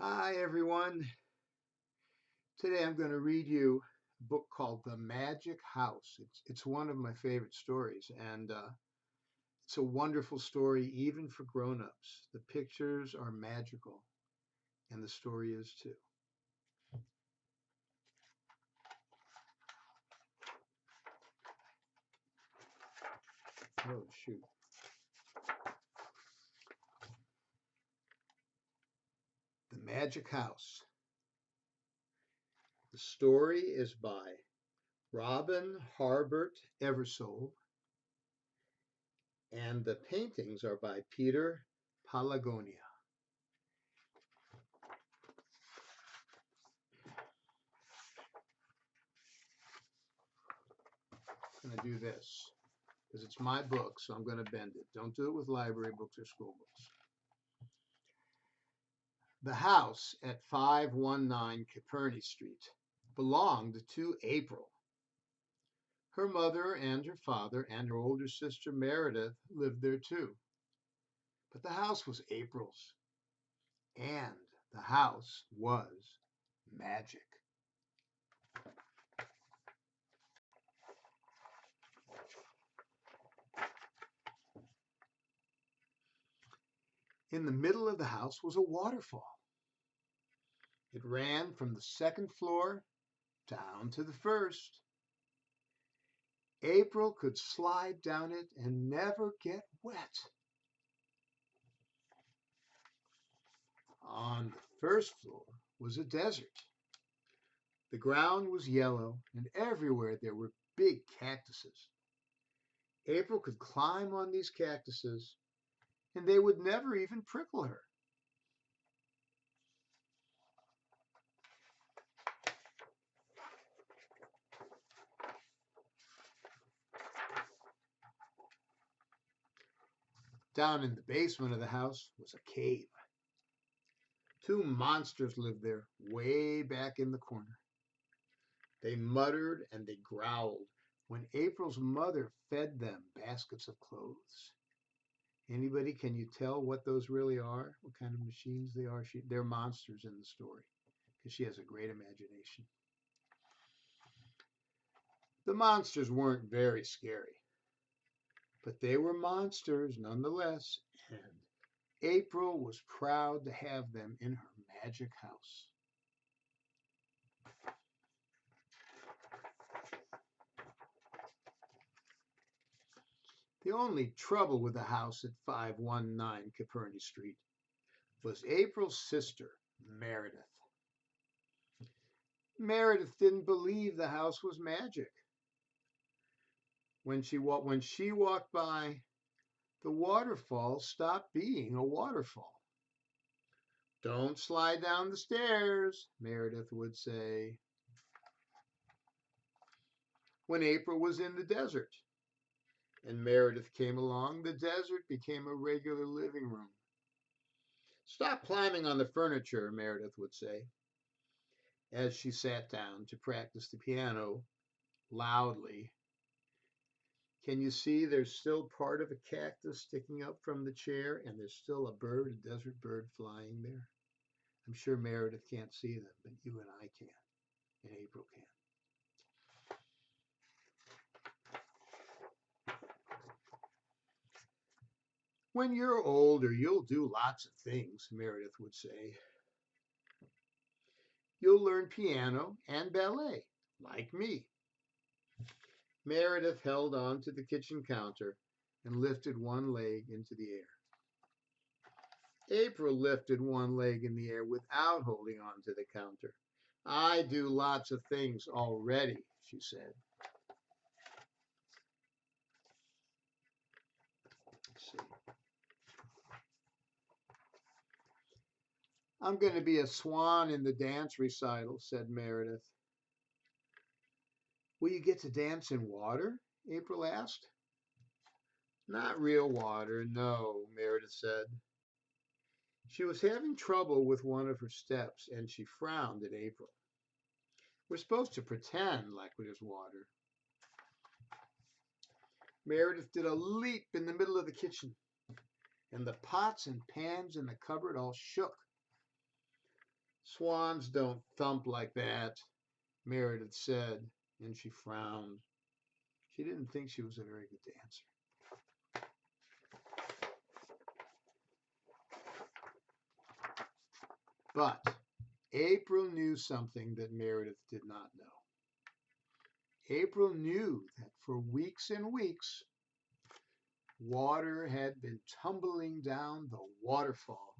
Hi, everyone. Today I'm going to read you a book called The Magic House. It's one of my favorite stories, and it's a wonderful story even for grown-ups. The pictures are magical, and the story is too. Oh, shoot. The Magic House. The story is by Robyn Harbert Eversole, and the paintings are by Peter Palagonia. I'm going to do this because it's my book, so I'm going to bend it. Don't do it with library books or school books. The house at 519 Kearney Street belonged to April. Her mother and her father and her older sister Meredith lived there too. But the house was April's, and the house was magic. In the middle of the house was a waterfall. It ran from the second floor down to the first. April could slide down it and never get wet. On the first floor was a desert. The ground was yellow, and everywhere there were big cactuses. April could climb on these cactuses, and they would never even prickle her. Down in the basement of the house was a cave. Two monsters lived there, way back in the corner. They muttered and they growled when April's mother fed them baskets of clothes. Anybody, can you tell what those really are? What kind of machines they are? They're monsters in the story because she has a great imagination. The monsters weren't very scary, but they were monsters nonetheless, and April was proud to have them in her magic house. The only trouble with the house at 519 Kearney Street was April's sister, Meredith. Meredith didn't believe the house was magic. When she walked by, the waterfall stopped being a waterfall. "Don't slide down the stairs," Meredith would say. When April was in the desert and Meredith came along, the desert became a regular living room. "Stop climbing on the furniture," Meredith would say, as she sat down to practice the piano loudly. Can you see there's still part of a cactus sticking up from the chair, and there's still a bird, a desert bird, flying there? I'm sure Meredith can't see them, but you and I can, and April can. "When you're older, you'll do lots of things," Meredith would say. "You'll learn piano and ballet, like me." Meredith held on to the kitchen counter and lifted one leg into the air. April lifted one leg in the air without holding on to the counter. "I do lots of things already," she said. Let's see. "I'm going to be a swan in the dance recital," said Meredith. "Will you get to dance in water?" April asked. "Not real water, no," Meredith said. She was having trouble with one of her steps, and she frowned at April. "We're supposed to pretend like there's water." Meredith did a leap in the middle of the kitchen, and the pots and pans in the cupboard all shook. Swans don't thump like that, Meredith said, and she frowned. She didn't think she was a very good dancer. But April knew something that Meredith did not know. April knew that for weeks and weeks, water had been tumbling down the waterfall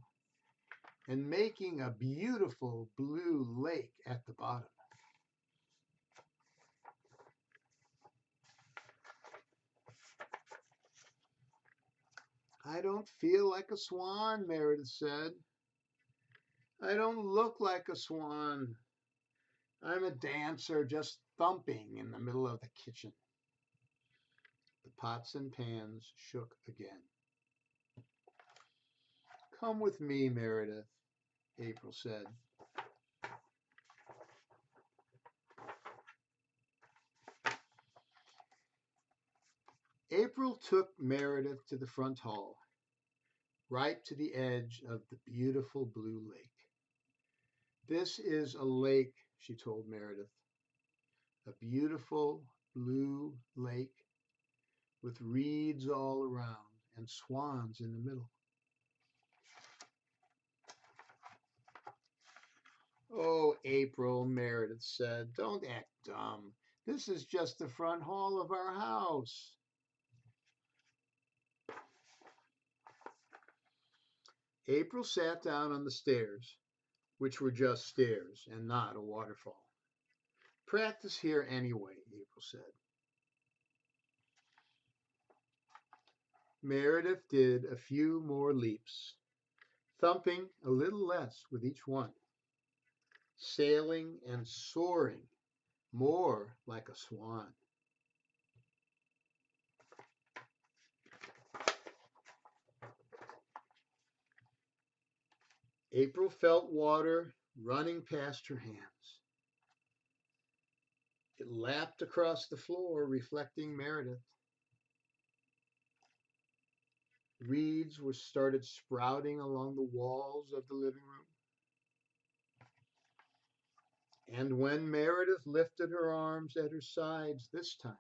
and making a beautiful blue lake at the bottom. I don't feel like a swan, Meredith said. I don't look like a swan. I'm a dancer just thumping in the middle of the kitchen. The pots and pans shook again. Come with me, Meredith, April said. April took Meredith to the front hall, right to the edge of the beautiful blue lake. This is a lake, she told Meredith. A beautiful blue lake with reeds all around and swans in the middle. Oh, April, Meredith said, don't act dumb. This is just the front hall of our house. April sat down on the stairs, which were just stairs and not a waterfall. Practice here anyway, April said. Meredith did a few more leaps, thumping a little less with each one, sailing and soaring more like a swan. April felt water running past her hands. It lapped across the floor, reflecting Meredith. Reeds were started sprouting along the walls of the living room. And when Meredith lifted her arms at her sides this time,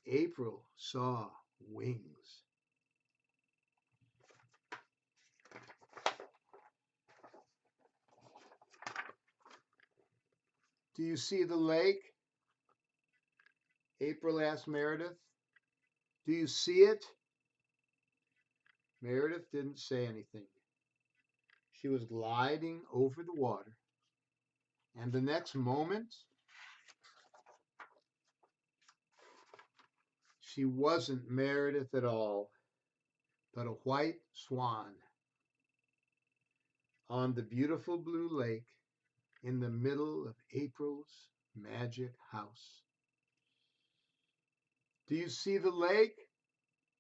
April saw wings. Do you see the lake? April asked Meredith. Do you see it? Meredith didn't say anything. She was gliding over the water. And the next moment, she wasn't Meredith at all, but a white swan on the beautiful blue lake in the middle of April's magic house. Do you see the lake?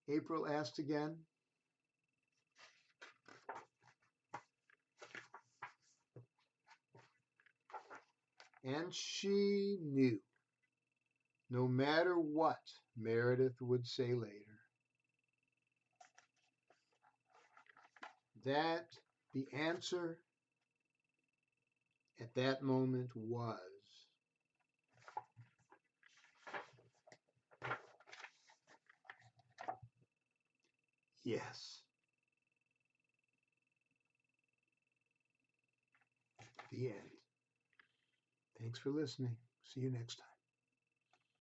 April asked again. And she knew, no matter what Meredith would say later, that the answer at that moment was yes. The end. Thanks for listening. See you next time.